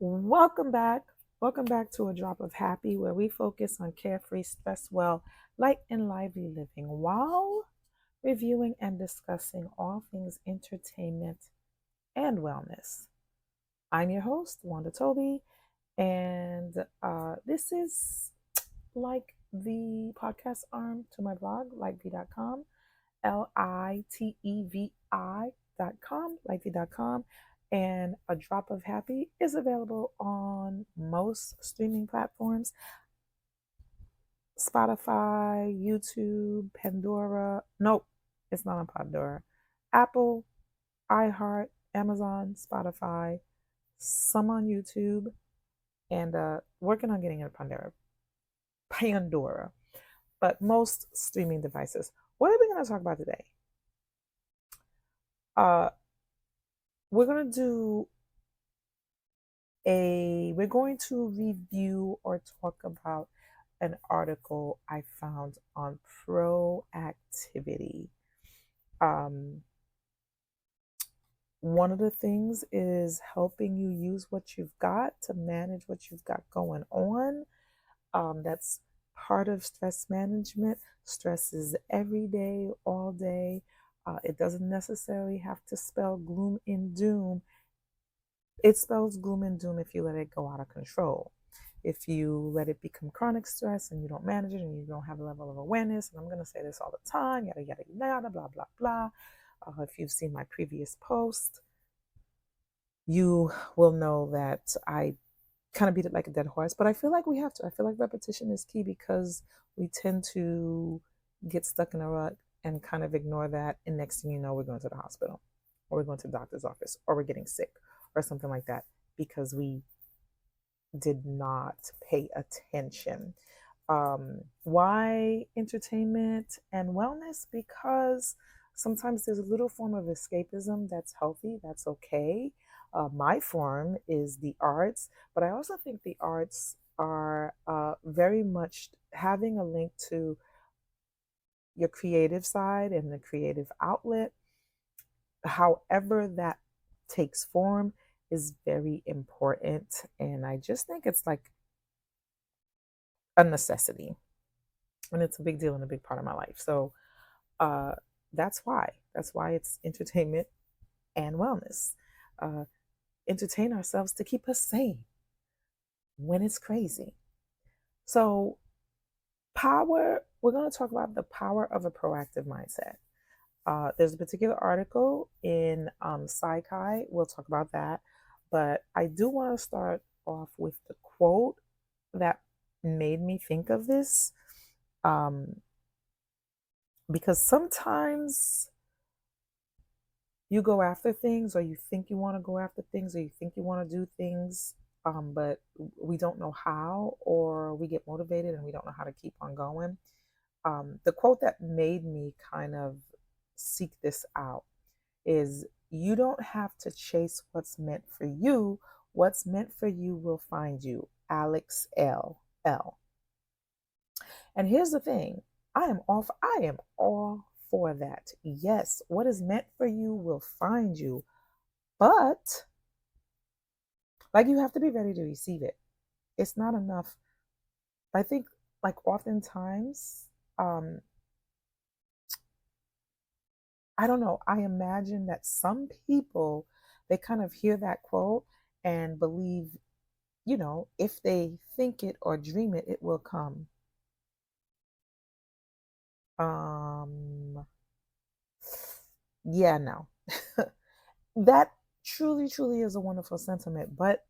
Welcome back. Welcome back to A Drop of Happy, where we focus on carefree, stress well, light and lively living while reviewing and discussing all things entertainment and wellness. I'm your host, Wanda Toby, and this is like the podcast arm to my blog, litev.com, LITEVI.com, litev.com. And A Drop of Happy is available on most streaming platforms: Spotify, YouTube, Pandora. Nope, it's not on Pandora. Apple, iHeart, Amazon, Spotify, some on YouTube, and working on getting it Pandora, but most streaming devices. What are we going to talk about today? Uh, we're going to do we're going to review or talk about an article I found on Proactivity. Um, One of the things is helping you use what you've got to manage what you've got going on. That's part of stress management. Stress is every day, all day. It doesn't necessarily have to spell gloom and doom. It spells gloom and doom if you let it go out of control. If you let it become chronic stress and you don't manage it and you don't have a level of awareness, and I'm going to say this all the time, yada, yada, yada, blah, blah, blah. If you've seen my previous post, you will know that I kind of beat it like a dead horse, but I feel like we have to. I feel like repetition is key because we tend to get stuck in a rut and kind of ignore that. And next thing you know, we're going to the hospital or we're going to the doctor's office or we're getting sick or something like that because we did not pay attention. Why entertainment and wellness? Because sometimes there's a little form of escapism that's healthy, that's okay. My form is the arts, but I also think the arts are very much having a link to your creative side and the creative outlet. However, that takes form is very important. And I just think it's like a necessity. And it's a big deal and a big part of my life. So uh, that's why. That's why it's entertainment and wellness. Uh, Entertain ourselves to keep us sane when it's crazy. So, we're going to talk about the power of a proactive mindset. There's a particular article in Psi Chi. We'll talk about that. But I do want to start off with the quote that made me think of this. Because sometimes you go after things, or you think you want to go after things, or you think you want to do things, but we don't know how, or we get motivated and we don't know how to keep on going. The quote that made me kind of seek this out is, you don't have to chase what's meant for you. What's meant for you will find you. Alex L. L. And here's the thing, I am all for that. Yes, what is meant for you will find you, but like, you have to be ready to receive it. It's not enough. I think, like, oftentimes, I don't know, I imagine that some people, they kind of hear that quote and believe, if they think it or dream it, it will come. Um, yeah, no. That truly, truly is a wonderful sentiment, but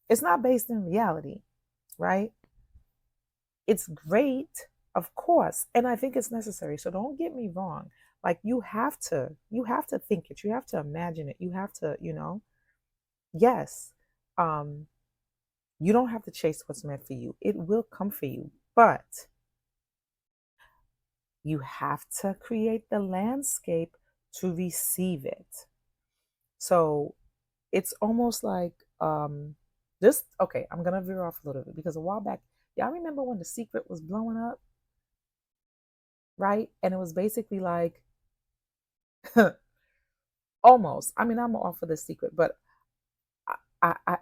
it's not based in reality, right? It's great, of course, and I think it's necessary. So don't get me wrong. Like, you have to think it, you have to imagine it, you have to, yes. Um, you don't have to chase what's meant for you. It will come for you, but you have to create the landscape to receive it. So it's almost like this. Okay, I'm gonna veer off a little bit because a while back, y'all remember when The Secret was blowing up, right? And it was basically like almost. I mean, I'm off of The Secret, but I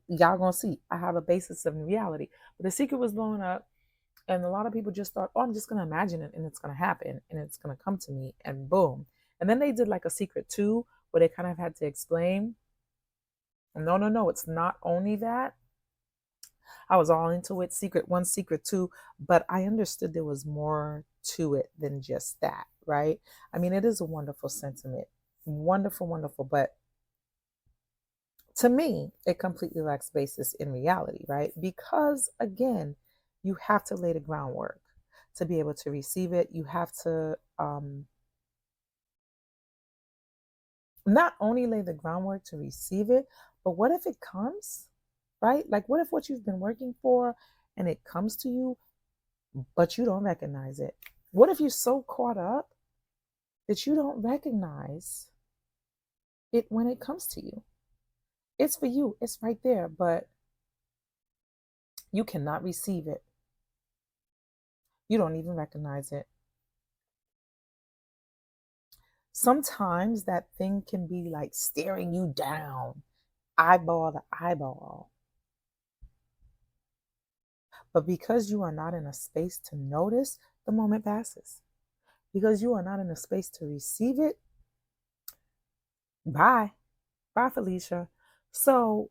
y'all gonna see. I have a basis of reality. But the secret was blowing up, and a lot of people just thought, oh, I'm just gonna imagine it, and it's gonna happen, and it's gonna come to me, and boom. And then they did like a secret two, where they kind of had to explain. No, no, no. It's not only that. I was all into it. Secret one, secret two, but I understood there was more to it than just that, right? I mean, it is a wonderful sentiment, wonderful, wonderful, but to me, it completely lacks basis in reality, right? Because again, you have to lay the groundwork to be able to receive it. You have to not only lay the groundwork to receive it, but what if it comes, right? Like, what if what you've been working for and it comes to you, but you don't recognize it? What if you're so caught up that you don't recognize it when it comes to you? It's for you, it's right there, but you cannot receive it. You don't even recognize it. Sometimes that thing can be like staring you down, eyeball to eyeball. But because you are not in a space to notice, the moment passes. Because you are not in a space to receive it, bye. Bye, Felicia. So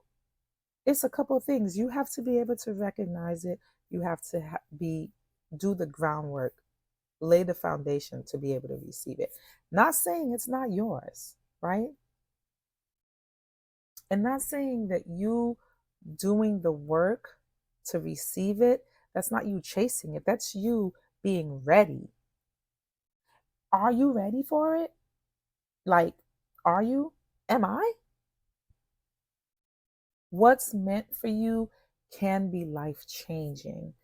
it's a couple of things. You have to be able to recognize it. You have to do the groundwork, lay the foundation to be able to receive it. Not saying it's not yours, right? And not saying that you doing the work to receive it, that's not you chasing it. That's you being ready. Are you ready for it? Like, are you? Am I? What's meant for you can be life changing.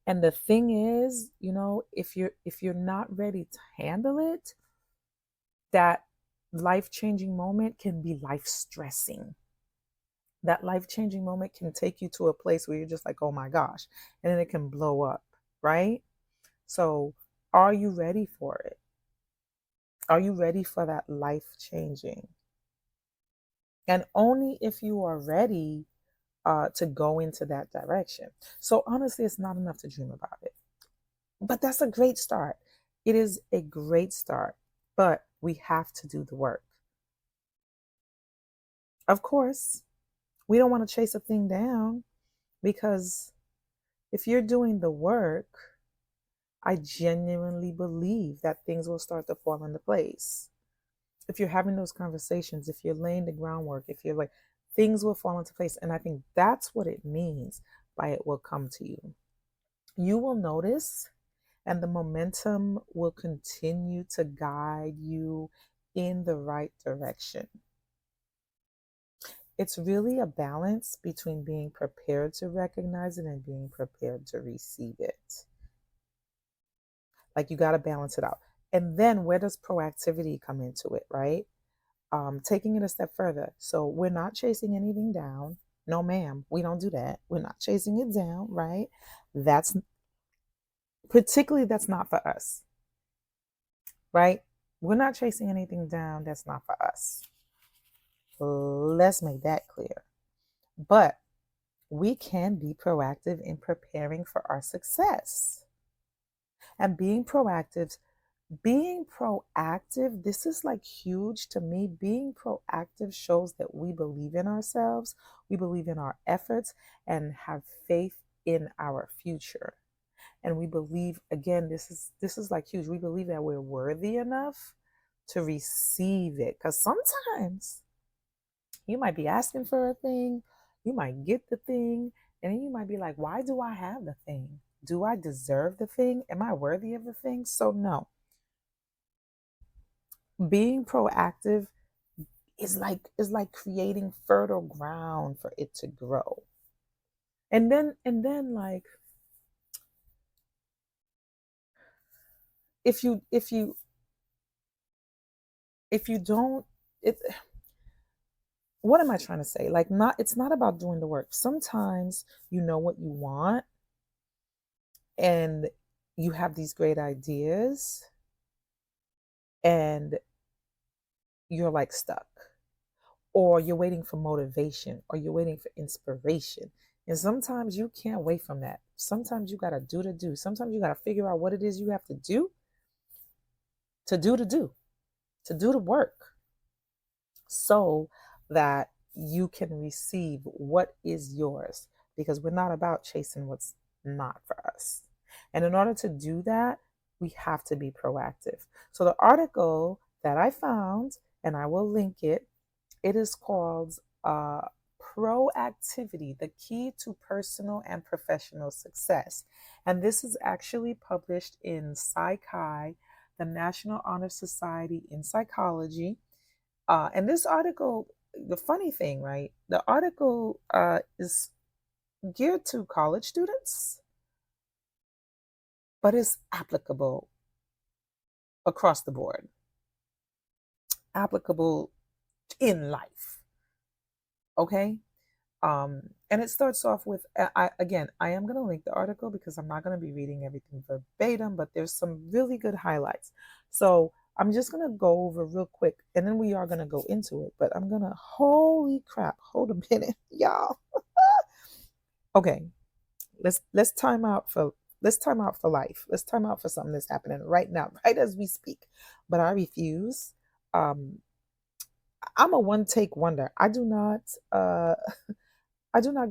And the thing is, if you're not ready to handle it, that life changing moment can be life stressing. That life changing moment can take you to a place where you're just like, oh my gosh, and then it can blow up, right? So, are you ready for it? Are you ready for that life changing? And only if you are ready to go into that direction. So, honestly, it's not enough to dream about it, but that's a great start. It is a great start, but we have to do the work. Of course, we don't want to chase a thing down because if you're doing the work, I genuinely believe that things will start to fall into place. If you're having those conversations, if you're laying the groundwork, if you're like, things will fall into place. And I think that's what it means by it will come to you. You will notice, and the momentum will continue to guide you in the right direction. It's really a balance between being prepared to recognize it and being prepared to receive it. Like, you got to balance it out. And then where does proactivity come into it, right? Taking it a step further. So we're not chasing anything down. No, ma'am, we don't do that. We're not chasing it down, right? That's that's not for us, right? We're not chasing anything down. That's not for us. Let's make that clear. But we can be proactive in preparing for our success. And being proactive, this is like huge to me. Being proactive shows that we believe in ourselves, we believe in our efforts, and have faith in our future. And we believe, again, this is like huge. We believe that we're worthy enough to receive it. Because sometimes you might be asking for a thing, you might get the thing, and then you might be like, why do I have the thing? Do I deserve the thing? Am I worthy of the thing? So, no. Being proactive is like creating fertile ground for it to grow. And then like if you don't it what am I trying to say? Like, not it's not about doing the work. Sometimes you know what you want and you have these great ideas and you're like stuck. or you're waiting for motivation, or you're waiting for inspiration. And sometimes you can't wait from that. Sometimes you got to do to do. Sometimes you got to figure out what it is you have to do to do to do, to do the work so that you can receive what is yours, because we're not about chasing what's not for us. And in order to do that, we have to be proactive. So the article that I found, and I will link it, it is called Proactivity, the Key to Personal and Professional Success. And this is actually published in Psi Chi, the National Honor Society in Psychology. And this article, the funny thing, right? The article is geared to college students, but it's applicable across the board, applicable in life. Okay. And it starts off with, I am going to link the article because I'm not going to be reading everything verbatim, but there's some really good highlights. So I'm just going to go over real quick, and then we are going to go into it. But I'm going to, holy crap, hold a minute, y'all. Okay, let's time out for life. Let's time out for something that's happening right now, right as we speak. But I refuse. Um, I'm a one take wonder. I do not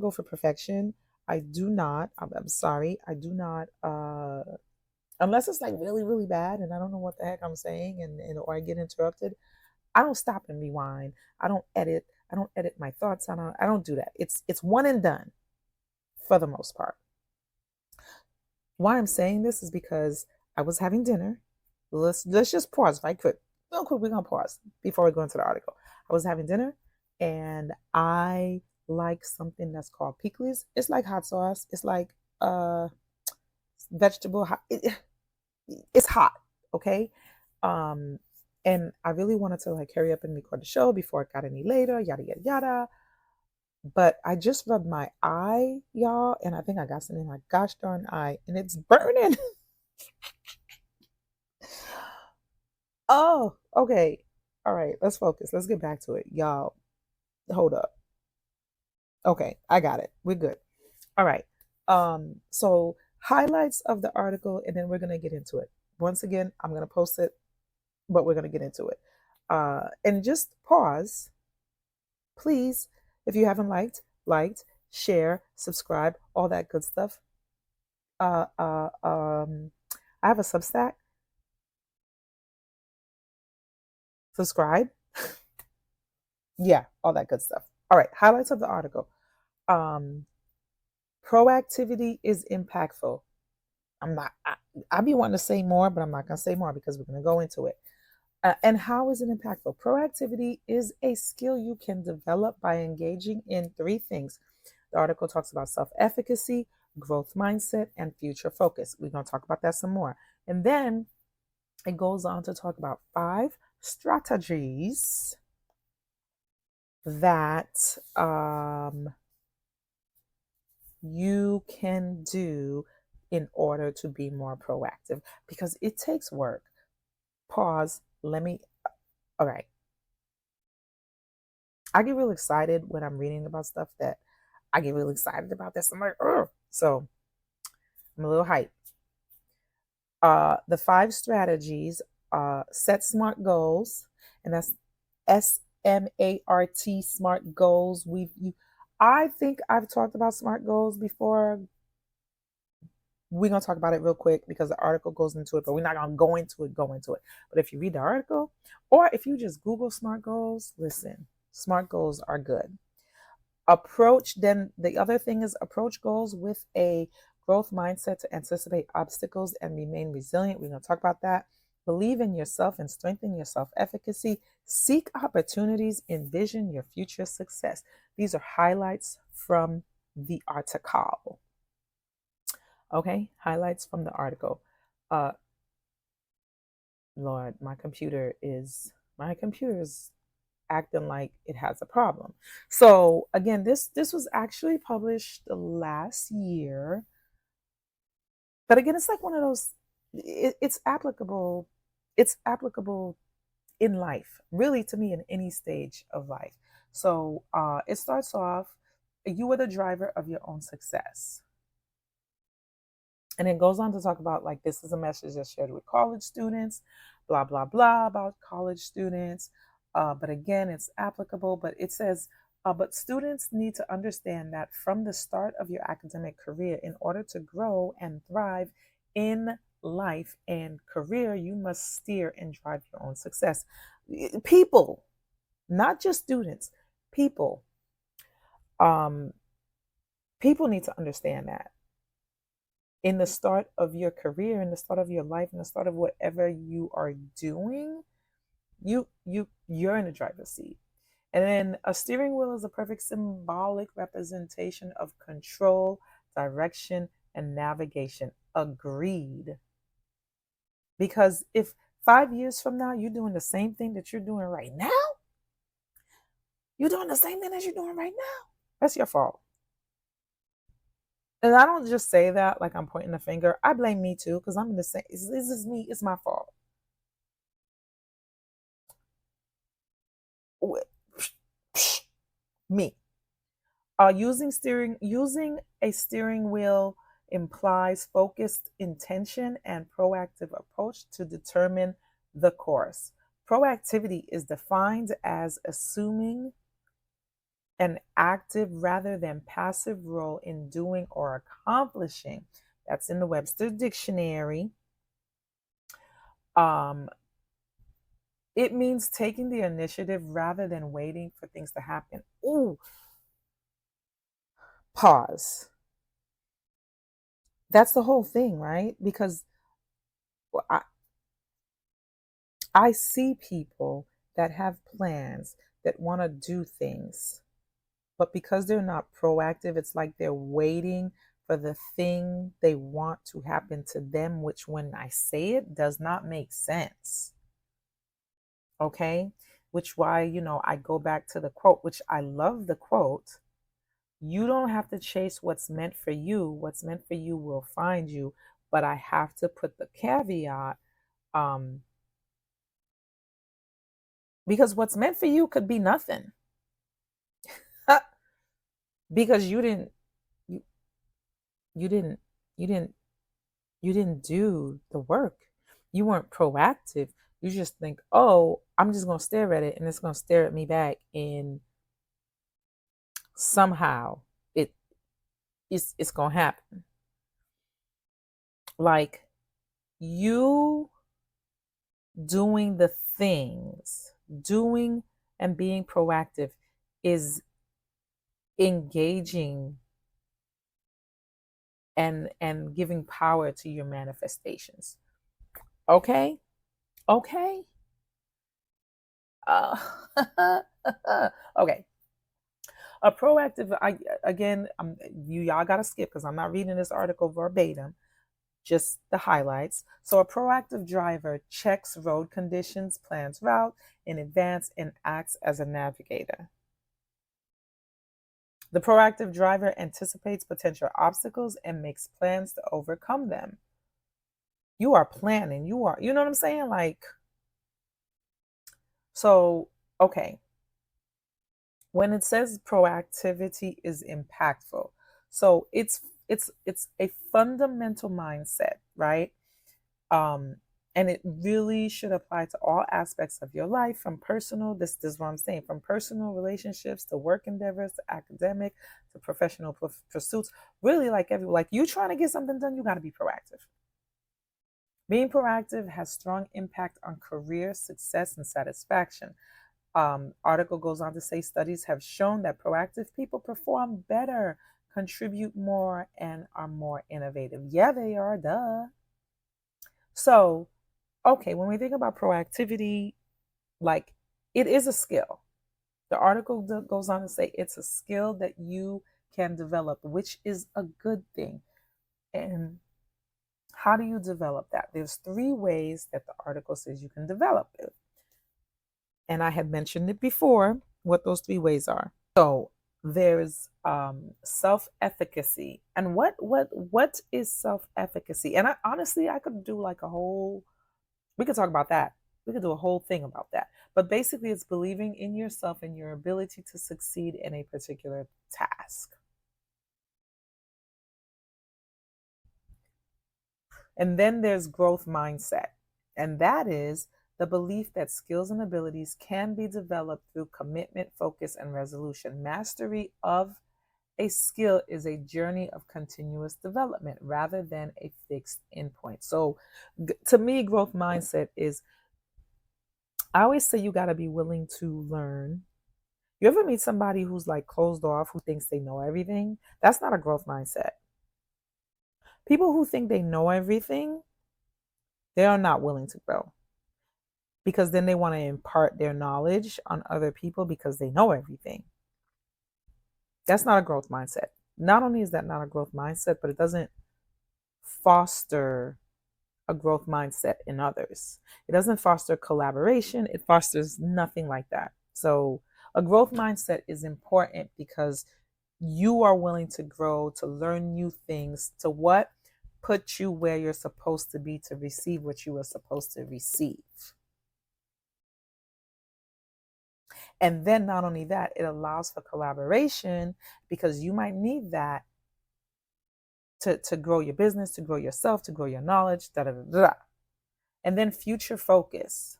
go for perfection. I do not. I'm sorry. I do not. Unless it's like really, really bad, and I don't know what the heck I'm saying, and or I get interrupted. I don't stop and rewind. I don't edit. I don't edit my thoughts. I don't do that. It's one and done for the most part. Why I'm saying this is because I was having dinner. Let's just pause if I could. Real quick, we're gonna pause before we go into the article. I was having dinner, and I like something that's called pickles. It's like hot sauce. It's like uh vegetable hot. It's hot, okay? Um, and I really wanted to like hurry up and record the show before it got any later, yada yada yada. But I just rubbed my eye, y'all, and I think I got something in my gosh darn eye, and it's burning. Oh, okay. All right, let's focus. Let's get back to it. Y'all, hold up. Okay, I got it. We're good. All right. So highlights of the article, and then we're gonna get into it. Once again, I'm gonna post it, but we're gonna get into it. And just pause, please, if you haven't share, subscribe, all that good stuff. Uh, uh, um, I have a Substack. Subscribe. Yeah, all that good stuff. All right, highlights of the article. Um, Proactivity is impactful. I'm not, I be wanting to say more, but I'm not going to say more because we're going to go into it. And how is it impactful? Proactivity is a skill you can develop by engaging in three things. The article talks about self efficacy, growth mindset, and future focus. We're going to talk about that some more. And then it goes on to talk about 5 strategies that you can do in order to be more proactive, because it takes work. Pause. All right. I get real excited when I'm reading about stuff that I get really excited about this. I'm like, oh, so I'm a little hyped. The 5 strategies, set SMART goals, and that's SMART, SMART goals. I think I've talked about SMART goals before. We're gonna talk about it real quick because the article goes into it, but we're not gonna go into it. But if you read the article, or if you just Google SMART goals, listen, SMART goals are good. Then the other thing is approach goals with a growth mindset to anticipate obstacles and remain resilient. We're going to talk about that. Believe in yourself and strengthen your self-efficacy. Seek opportunities, envision your future success. These are highlights from the article. Okay, highlights from the article. uh Lord, my computer is acting like it has a problem. So again, this was actually published last year, but again, it's like one of those. It's applicable. It's applicable in life, really, to me, in any stage of life. So it starts off, you are the driver of your own success. And it goes on to talk about, like, this is a message that's shared with college students, blah, blah, blah, about college students. But again, it's applicable, but it says, but students need to understand that from the start of your academic career, in order to grow and thrive in life and career, you must steer and drive your own success. People, not just students, people, um, people need to understand that in the start of your career, in the start of your life, in the start of whatever you are doing, you're in the driver's seat. And then a steering wheel is a perfect symbolic representation of control, direction, and navigation. Agreed. Because if 5 years from now you're doing the same thing that you're doing right now, you're doing the same thing that you're doing right now, that's your fault. And I don't just say that like I'm pointing a finger. I blame me too, because I'm in the same. This is me. It's my fault. Me. Using a steering wheel implies focused intention and proactive approach to determine the course. Proactivity is defined as assuming an active rather than passive role in doing or accomplishing. That's in the Webster Dictionary. Um, it means taking the initiative rather than waiting for things to happen. Ooh, pause. That's the whole thing, right? Because well, I see people that have plans, that want to do things, but because they're not proactive, it's like they're waiting for the thing they want to happen to them, which, when I say it, does not make sense. Okay? Which why, I go back to the quote, which I love the quote. You don't have to chase what's meant for you. What's meant for you will find you. But I have to put the caveat, um, because what's meant for you could be nothing. Because you, you didn't you didn't you didn't do the work. You weren't proactive. You just think, oh, I'm just gonna stare at it and it's gonna stare at me back, and somehow it it's gonna happen. Like, you doing the things, doing and being proactive is engaging and giving power to your manifestations. Okay? Okay? Uh, okay. A proactive, again, y'all got to skip because I'm not reading this article verbatim, just the highlights. So, a proactive driver checks road conditions, plans route in advance, and acts as a navigator. The proactive driver anticipates potential obstacles and makes plans to overcome them. You are planning, you know what I'm saying? Like, so, okay. When it says proactivity is impactful, so it's a fundamental mindset, right? um and it really should apply to all aspects of your life, from personal, this is what I'm saying, from personal relationships to work endeavors to academic to professional pursuits. Really, like you trying to get something done, you got to be proactive. Being proactive has strong impact on career success and satisfaction. Article goes on to say studies have shown that proactive people perform better, contribute more, and are more innovative. Yeah, they are, duh. So, okay, when we think about proactivity, like, it is a skill. The article goes on to say it's a skill that you can develop, which is a good thing. And how do you develop that? There's three ways that the article says you can develop it. And I had mentioned it before, what those three ways are. So there's self-efficacy. And what is self-efficacy? And I honestly, I could do like a whole, we could talk about that. We could do a whole thing about that. But basically, it's believing in yourself and your ability to succeed in a particular task. And then there's growth mindset. And that is the belief that skills and abilities can be developed through commitment, focus, and resolution. Mastery of a skill is a journey of continuous development rather than a fixed endpoint. So, to me, growth mindset is, I always say you got to be willing to learn. You ever meet somebody who's like closed off, who thinks they know everything? That's not a growth mindset. People who think they know everything, they are not willing to grow, because then they want to impart their knowledge on other people because they know everything. That's not a growth mindset. Not only is that not a growth mindset, but it doesn't foster a growth mindset in others. It doesn't foster collaboration. It fosters nothing like that. So, a growth mindset is important because you are willing to grow, to learn new things, to what? Put you where you're supposed to be to receive what you are supposed to receive. And then not only that, it allows for collaboration because you might need that to grow your business, to grow yourself, to grow your knowledge, da da da da. And then future focus.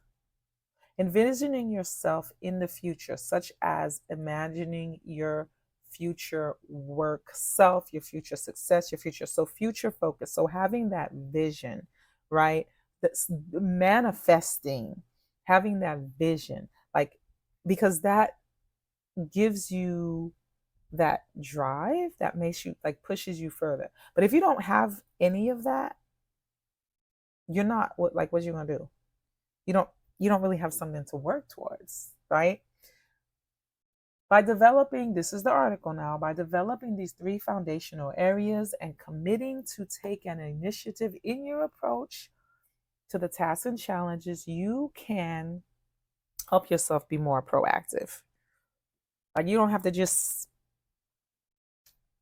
Envisioning yourself in the future, such as imagining your future work self, your future success, your future. So, future focus. So, having that vision, right? That's manifesting, having that vision, like, because that gives you that drive that makes you, like, pushes you further. But if you don't have any of that, you're not what's you gonna do? You don't you don't really have something to work towards, right? By developing, this is the article now, by developing these three foundational areas and committing to take an initiative in your approach to the tasks and challenges, you can help yourself be more proactive. Like, you don't have to just,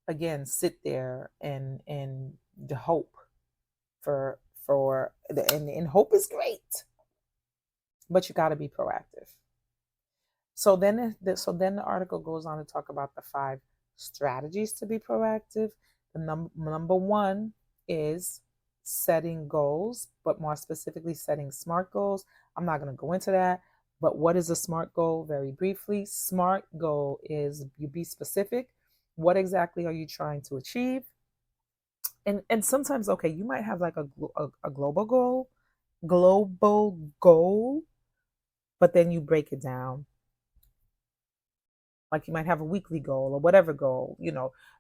again, sit there and the hope for the and hope is great, but you got to be proactive. So then the article goes on to talk about the 5 strategies to be proactive. The number one is setting goals, but more specifically, setting SMART goals. I'm not going to go into that, but what is a SMART goal? Very briefly, SMART goal is you be specific. What exactly are you trying to achieve? And sometimes, okay, you might have like a global goal, but then you break it down. Like, you might have a weekly goal or whatever goal,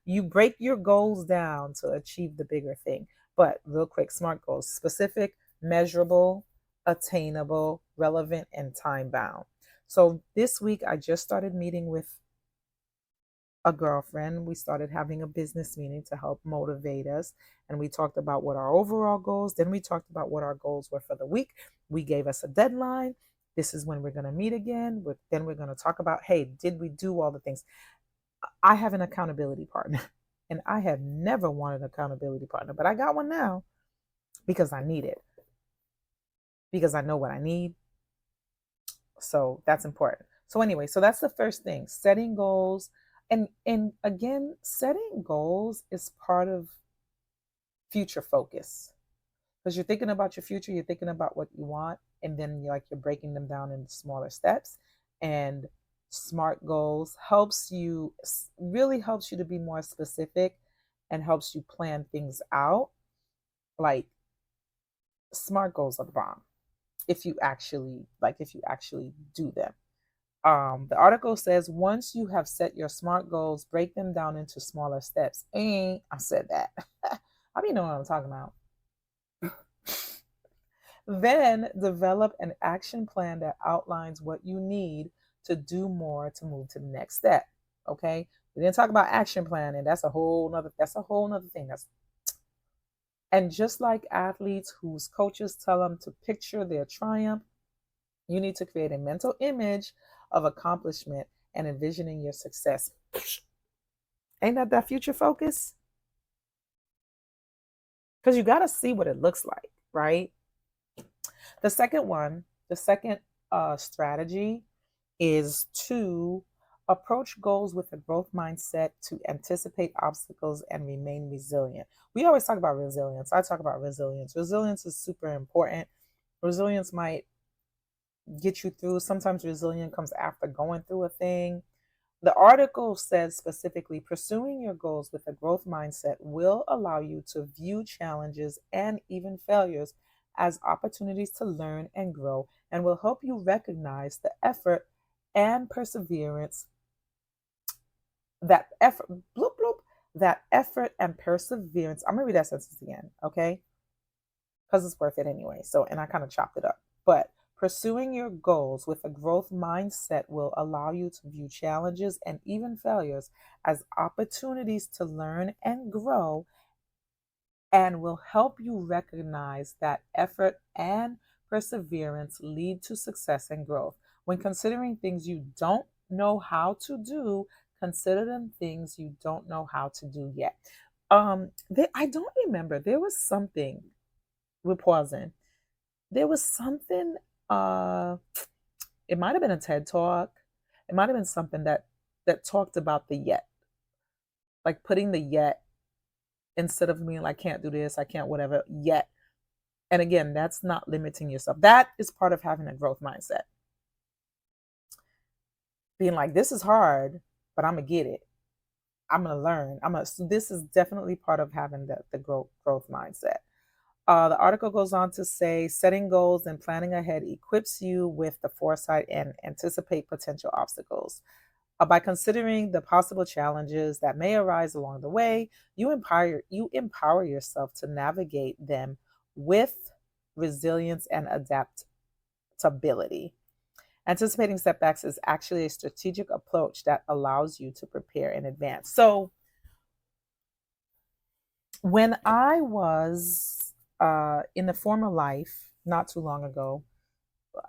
you break your goals down to achieve the bigger thing. But real quick, SMART goals: specific, measurable, attainable, relevant, and time bound. So this week, I just started meeting with a girlfriend. We started having a business meeting to help motivate us. And we talked about what our overall goals, then we talked about what our goals were for the week. We gave us a deadline. This is when we're going to meet again. Then we're going to talk about, hey, did we do all the things? I have an accountability partner, and I have never wanted an accountability partner, but I got one now because I need it, because I know what I need. So that's important. So anyway, so that's the first thing, setting goals. And again, setting goals is part of future focus, because you're thinking about your future, you're thinking about what you want, and then you're breaking them down into smaller steps. And SMART goals really helps you to be more specific and helps you plan things out. Like, SMART goals are the bomb if you actually do them. The article says, once you have set your SMART goals, break them down into smaller steps. And I said that. I mean, know what I'm talking about. Then develop an action plan that outlines what you need to do more to move to the next step. Okay. We didn't talk about action planning. That's a whole nother thing. And just like athletes whose coaches tell them to picture their triumph, you need to create a mental image of accomplishment and envisioning your success. Ain't that future focus? Because you got to see what it looks like, right? The second one, The second strategy is to approach goals with a growth mindset to anticipate obstacles and remain resilient. We always talk about resilience. I talk about resilience. Resilience is super important. Resilience might get you through. Sometimes resilience comes after going through a thing. The article says specifically pursuing your goals with a growth mindset will allow you to view challenges and even failures as opportunities to learn and grow, and will help you recognize the effort and perseverance that effort bloop bloop that effort and perseverance. I'm gonna read that sentence again, okay? Because it's worth it anyway. So, and I kind of chopped it up. But pursuing your goals with a growth mindset will allow you to view challenges and even failures as opportunities to learn and grow, and will help you recognize that effort and perseverance lead to success and growth. When considering things you don't know how to do, consider them things you don't know how to do yet. I don't remember. There was something. We're pausing. There was something. Uh, it might have been a TED talk. It might have been something that talked about the yet, like putting the yet instead of being like, can't do this, I can't whatever yet. And again, that's not limiting yourself. That is part of having a growth mindset. Being like, this is hard, but I'm gonna get it. I'm gonna learn. So this is definitely part of having the growth mindset. The article goes on to say setting goals and planning ahead equips you with the foresight and anticipate potential obstacles. By considering the possible challenges that may arise along the way, you empower yourself to navigate them with resilience and adaptability. Anticipating setbacks is actually a strategic approach that allows you to prepare in advance. So, when I was in a former life, not too long ago,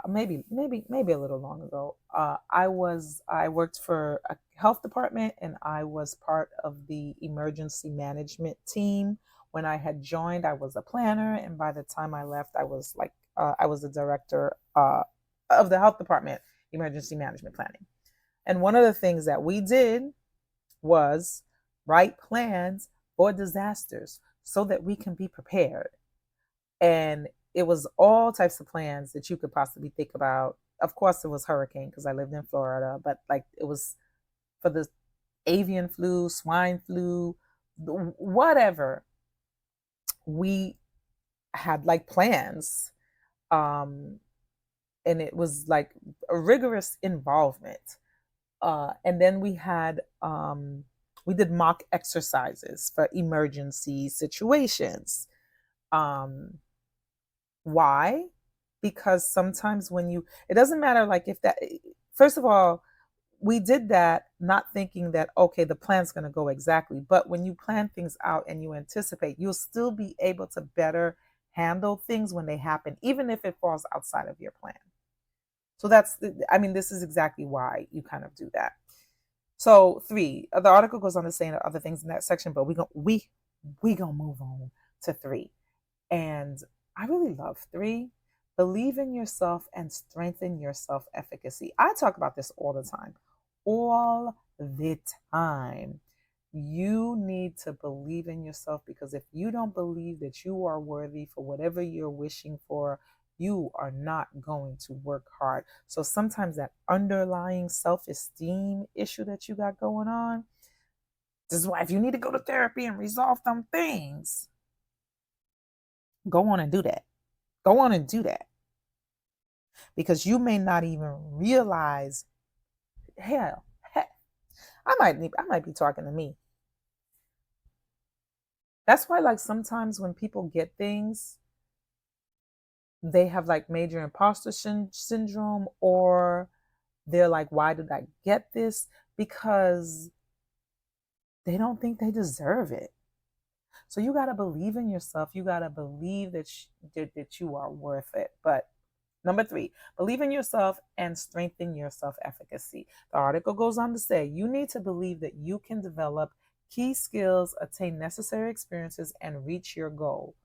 maybe a little long ago, I worked for a health department, and I was part of the emergency management team. When I had joined, I was a planner, and by the time I left, I was the director of the health department emergency management planning. And one of the things that we did was write plans for disasters so that we can be prepared. And it was all types of plans that you could possibly think about. Of course, it was hurricane because I lived in Florida, but like it was for the avian flu, swine flu, whatever. We had like plans, um, and it was like a rigorous involvement. And then we did mock exercises for emergency situations. Um, Why? Because sometimes it doesn't matter, like if that, first of all, we did that not thinking that, okay, the plan's going to go exactly. But when you plan things out and you anticipate, you'll still be able to better handle things when they happen, even if it falls outside of your plan. So this is exactly why you kind of do that. So three, the article goes on to say other things in that section, but we gonna move on to three. And I really love three. Believe in yourself and strengthen your self efficacy. I talk about this all the time. All the time. You need to believe in yourself, because if you don't believe that you are worthy for whatever you're wishing for, you are not going to work hard. So sometimes that underlying self esteem issue that you got going on, this is why if you need to go to therapy and resolve them things, go on and do that. Go on and do that. Because you may not even realize, hell, heck, I might be talking to me. That's why, like, sometimes when people get things, they have like major imposter syndrome, or they're like, why did I get this? Because they don't think they deserve it. So you got to believe in yourself. You got to believe that you are worth it. But number three, believe in yourself and strengthen your self efficacy. The article goes on to say you need to believe that you can develop key skills, attain necessary experiences, and reach your goal.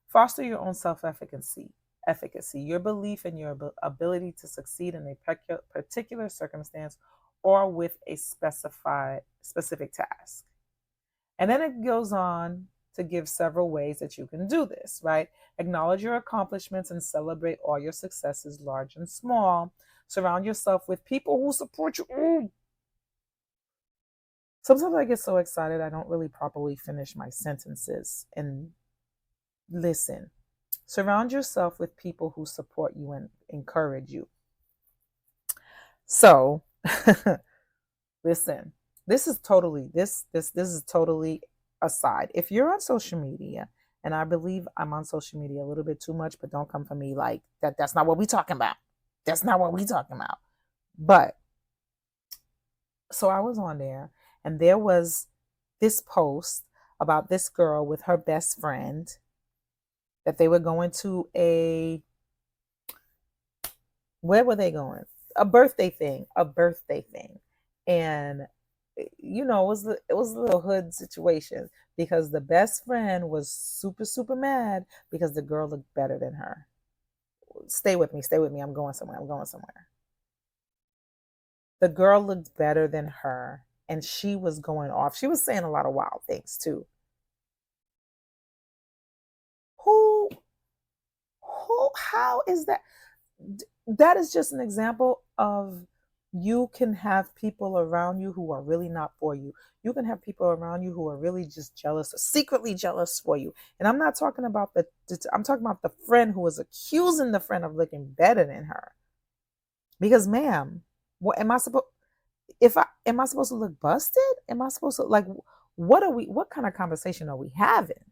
Foster your own self efficacy. efficacy, your belief in your ability to succeed in a particular circumstance or with a specific task. And then it goes on to give several ways that you can do this, right? Acknowledge your accomplishments and celebrate all your successes, large and small. Surround yourself with people who support you. Ooh. Sometimes I get so excited I don't really properly finish my sentences. And listen, surround yourself with people who support you and encourage you. So, listen, this is totally aside. If you're on social media, and I believe I'm on social media a little bit too much, but don't come for me like that. That's not what we talking about. That's not what we talking about. But so I was on there, and there was this post about this girl with her best friend that they were going to a, where were they going? A birthday thing. And it was a little hood situation because the best friend was super mad because the girl looked better than her. Stay with me. I'm going somewhere. I'm going somewhere. The girl looked better than her, and she was going off. She was saying a lot of wild things too. Who how is that? That is just an example of, you can have people around you who are really not for you. You can have people around you who are really just jealous, secretly jealous for you. And I'm not talking about I'm talking about the friend who was accusing the friend of looking better than her. Because ma'am, what am I supposed, if I am I supposed to look busted? Am I supposed to, like, what kind of conversation are we having?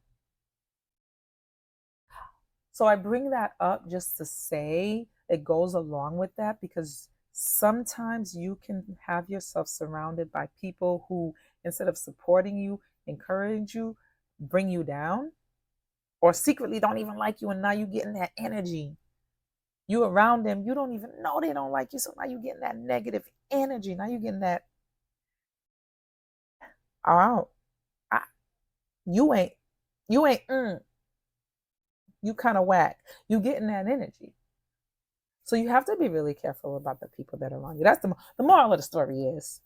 So I bring that up just to say it goes along with that, because sometimes you can have yourself surrounded by people who, instead of supporting you, encourage you, bring you down, or secretly don't even like you, and now you're getting that energy. You around them, you don't even know they don't like you, so now you're getting that negative energy. Now you're getting that, oh, I, you ain't, you ain't, you kind of whack. You getting that energy. So you have to be really careful about the people that are around you. That's the moral of the story is,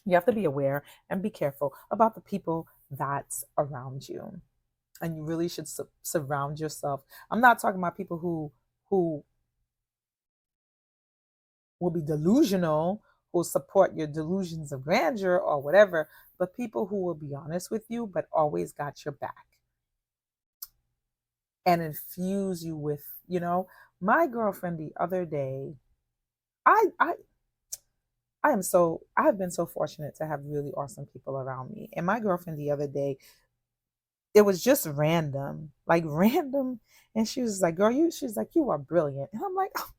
you have to be aware and be careful about the people that's around you. And you really should surround yourself. I'm not talking about people who will be delusional, who will support your delusions of grandeur or whatever, but people who will be honest with you, but always got your back and infuse you with, my girlfriend the other day, I I I have been so fortunate to have really awesome people around me. And my girlfriend the other day, it was just random, like random. And she was like, girl, she's like, you are brilliant. And I'm like, oh,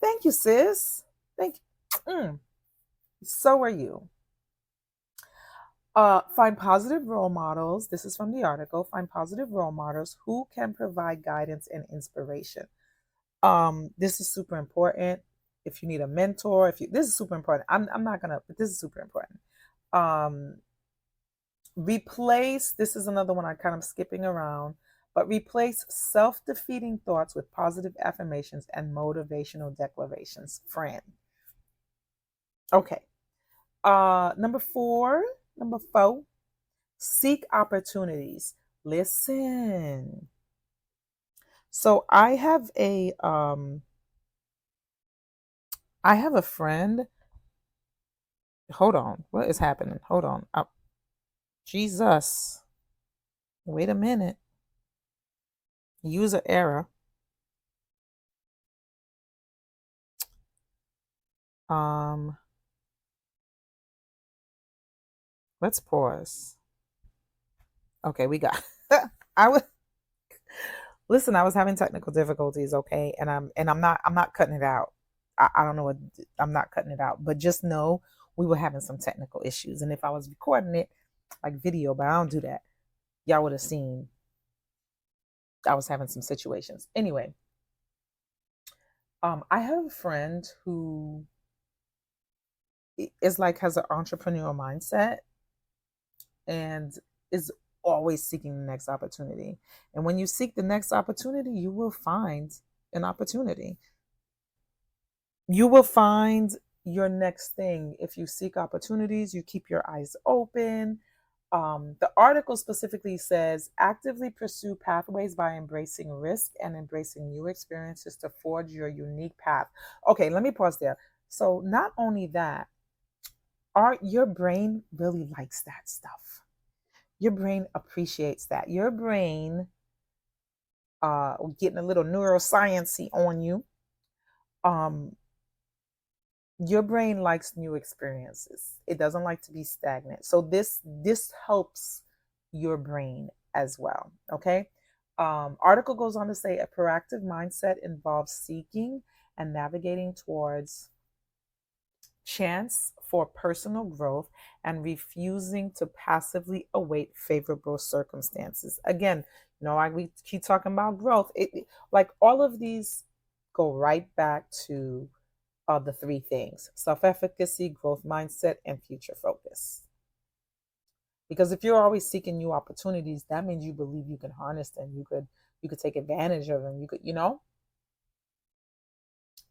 thank you, sis. Thank you. So are you. Find positive role models. This is from the article. Find positive role models who can provide guidance and inspiration. This is super important. If you need a mentor, this is super important. I'm not gonna, but this is super important. Um, Replace, this is another one I kind of skipping around, but replace self-defeating thoughts with positive affirmations and motivational declarations. Friend. Okay. Number four, seek opportunities. Listen. So I have a friend. Hold on. What is happening? Hold on. Jesus. Wait a minute. User error. Um, let's pause. Okay, we got. I was listen. I was having technical difficulties. Okay, I'm not cutting it out. I don't know what, I'm not cutting it out, but just know we were having some technical issues. And if I was recording it like video, but I don't do that, y'all would have seen I was having some situations. Anyway, I have a friend who is like, has an entrepreneurial mindset and is always seeking the next opportunity. And when you seek the next opportunity, you will find an opportunity. You will find your next thing. If you seek opportunities, you keep your eyes open. The article specifically says actively pursue pathways by embracing risk and embracing new experiences to forge your unique path. Okay, let me pause there. So, not only that, your brain really likes that stuff. Your brain appreciates that. Your brain, getting a little neuroscience on you, um, your brain likes new experiences. It doesn't like to be stagnant. So this helps your brain as well. Okay. Article goes on to say a proactive mindset involves seeking and navigating towards chance for personal growth and refusing to passively await favorable circumstances. Again, we keep talking about growth. Like all of these go right back to the three things: self efficacy, growth mindset, and future focus. Because if you're always seeking new opportunities, that means you believe you can harness them. You could take advantage of them. You could,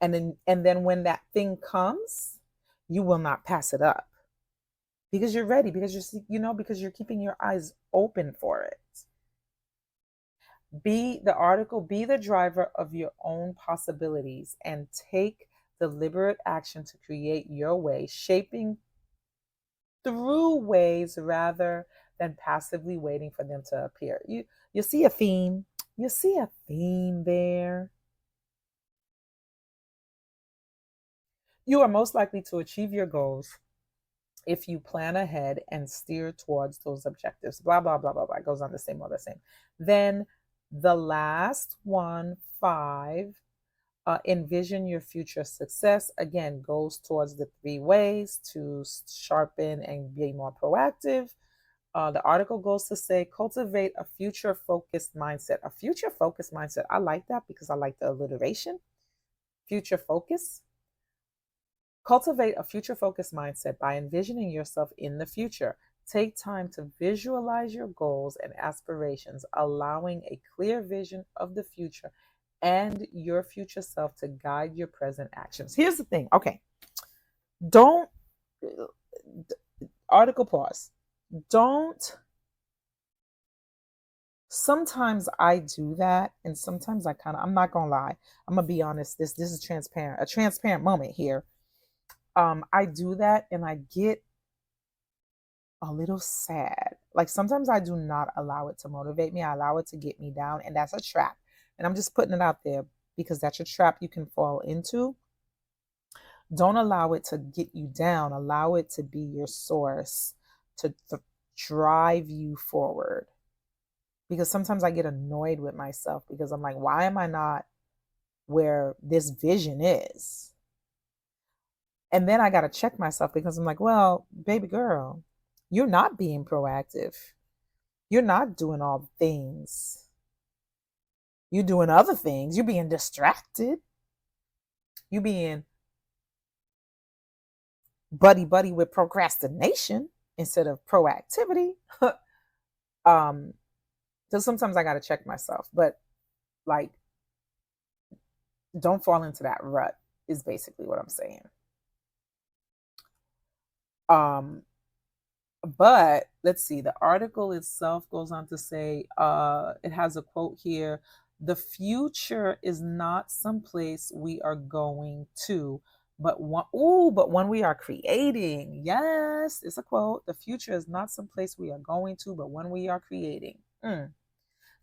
and then when that thing comes, you will not pass it up because you're ready, because you're keeping your eyes open for it. Be the driver of your own possibilities and take deliberate action to create your way, shaping through ways rather than passively waiting for them to appear. You see a theme. You see a theme there. You are most likely to achieve your goals if you plan ahead and steer towards those objectives. Blah blah blah blah blah. It goes on the same all the same. Then the last one, 5, envision your future success. Again, goes towards the 3 ways to sharpen and be more proactive. The article goes to say cultivate a future focused mindset. A future focused mindset. I like that because I like the alliteration. Future focus. Cultivate a future focused mindset by envisioning yourself in the future. Take time to visualize your goals and aspirations, allowing a clear vision of the future and your future self to guide your present actions. Here's the thing. Okay. Don't, article pause. Don't, sometimes I do that, and sometimes I'm not gonna lie. I'm gonna be honest. This is transparent, a transparent moment here. I do that and I get a little sad. Like sometimes I do not allow it to motivate me. I allow it to get me down, and that's a trap. And I'm just putting it out there because that's a trap you can fall into. Don't allow it to get you down. Allow it to be your source to drive you forward. Because sometimes I get annoyed with myself because I'm like, why am I not where this vision is? And then I got to check myself because I'm like, well, baby girl, you're not being proactive. You're not doing all the things. You're doing other things. You're being distracted. You're being buddy buddy with procrastination instead of proactivity. um, so sometimes I got to check myself, but like, don't fall into that rut is basically what I'm saying. Um, but let's see, the article itself goes on to say, it has a quote here: the future is not someplace we are going to, but one we are creating. Yes, it's a quote. The future is not someplace we are going to, but one we are creating.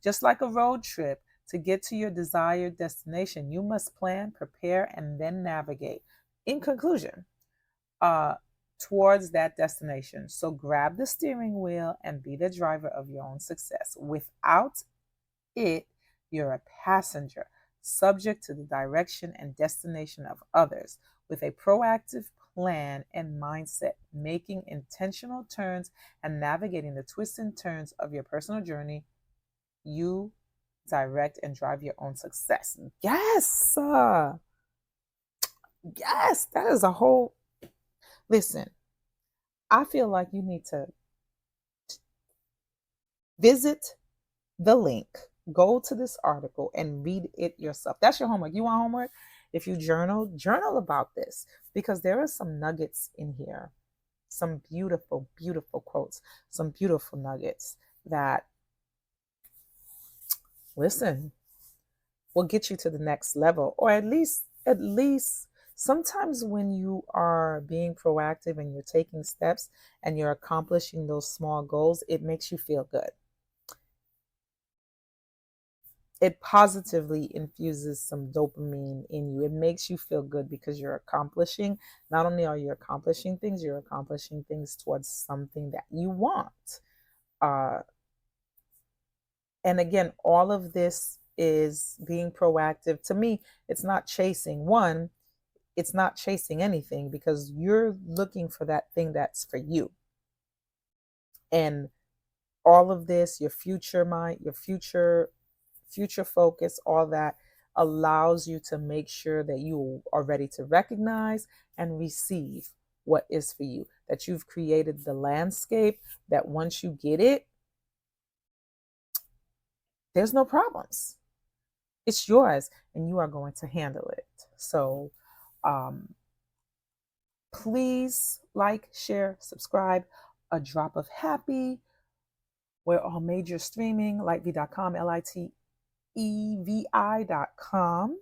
Just like a road trip, to get to your desired destination, you must plan, prepare, and then navigate. In conclusion, uh, towards that destination. So grab the steering wheel and be the driver of your own success. Without it, you're a passenger, subject to the direction and destination of others. With a proactive plan and mindset, making intentional turns and navigating the twists and turns of your personal journey, you direct and drive your own success. Yes, yes, that is a whole. Listen, I feel like you need to Visit the link, go to this article and read it yourself. That's your homework. You want homework? If you journal, journal about this, because there are some nuggets in here, some beautiful, beautiful quotes, some beautiful nuggets that, listen, will get you to the next level, or at least sometimes when you are being proactive and you're taking steps and you're accomplishing those small goals, it makes you feel good. It positively infuses some dopamine in you. It makes you feel good because you're accomplishing. Not only are you accomplishing things, you're accomplishing things towards something that you want. Uh, and again, all of this is being proactive. To me, it's not chasing. One, it's not chasing anything because you're looking for that thing that's for you. And all of this, your future mind, your future focus, all that allows you to make sure that you are ready to recognize and receive what is for you, that you've created the landscape that once you get it, there's no problems. It's yours and you are going to handle it. So um, please like, share, subscribe. A Drop of Happy. We're all major streaming, lightevi.com, LITEVI.com.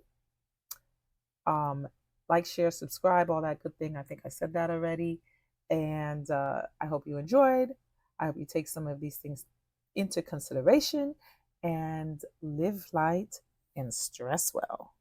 Like, share, subscribe, all that good thing. I think I said that already. And I hope you enjoyed. I hope you take some of these things into consideration and live light and stress well.